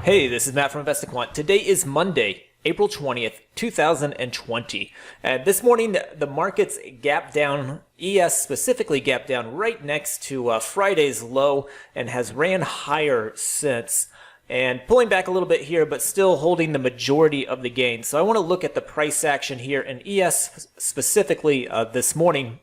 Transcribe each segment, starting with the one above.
Hey, this is Matt from InvestiQuant. Today is Monday, April 20th, 2020. And this morning, the markets gapped down, ES specifically gapped down right next to Friday's low and has ran higher since. And pulling back a little bit here, but still holding the majority of the gain. So I want to look at the price action here in ES specifically this morning,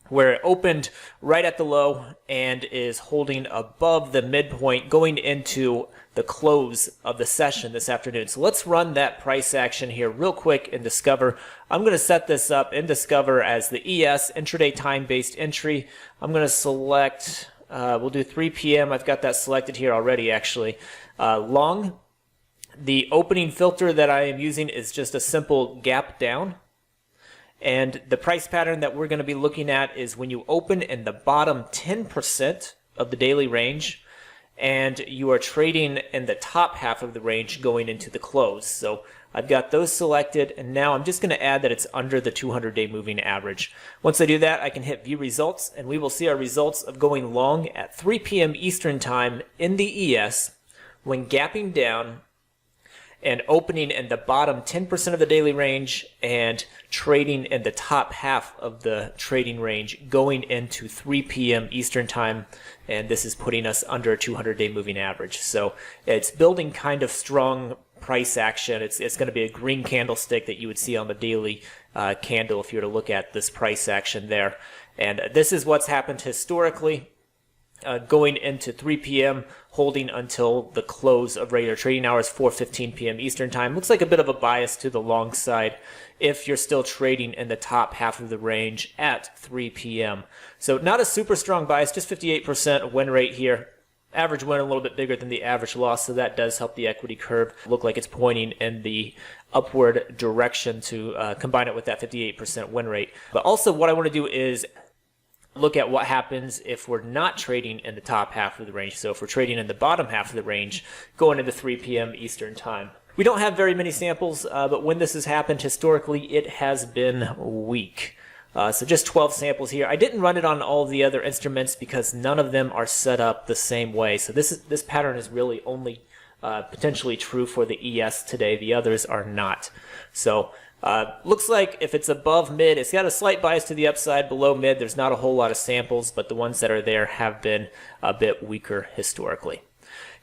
where it opened right at the low and is holding above the midpoint going into the close of the session this afternoon. So let's run that price action here real quick in Discover. I'm going to set this up in Discover as the ES intraday time-based entry. I'm going to select, we'll do 3 p.m. I've got that selected here already actually. Long, the opening filter that I am using is just a simple gap down. And the price pattern that we're going to be looking at is when you open in the bottom 10% of the daily range and you are trading in the top half of the range going into the close. So I've got those selected, and now I'm just going to add that it's under the 200-day moving average. Once I do that, I can hit View Results, and we will see our results of going long at 3 p.m. Eastern Time in the ES when gapping down and opening in the bottom 10% of the daily range and trading in the top half of the trading range going into 3 p.m. Eastern Time, and this is putting us under a 200-day moving average. So it's building kind of strong price action. It's going to be a green candlestick that you would see on the daily candle if you were to look at this price action there. And this is what's happened historically. Going into 3 p.m., holding until the close of regular trading hours, 4:15 p.m. Eastern Time. Looks like a bit of a bias to the long side if you're still trading in the top half of the range at 3 p.m. So not a super strong bias, just 58% win rate here. Average win a little bit bigger than the average loss, so that does help the equity curve look like it's pointing in the upward direction to combine it with that 58% win rate. But also what I want to do is look at what happens if we're not trading in the top half of the range. So if we're trading in the bottom half of the range going into 3 p.m. Eastern Time. We don't have very many samples, but when this has happened historically, it has been weak. So just 12 samples here. I didn't run it on all the other instruments because none of them are set up the same way. So this pattern is really only potentially true for the ES today. The others are not. So looks like if it's above mid, it's got a slight bias to the upside. Below mid, there's not a whole lot of samples, but the ones that are there have been a bit weaker historically.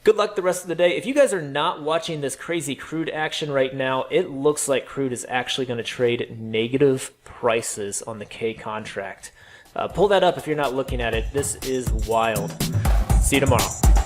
Good luck the rest of the day. If you guys are not watching this crazy crude action right now, it looks like crude is actually going to trade negative prices on the K contract. Pull that up if you're not looking at it. This is wild. See you tomorrow.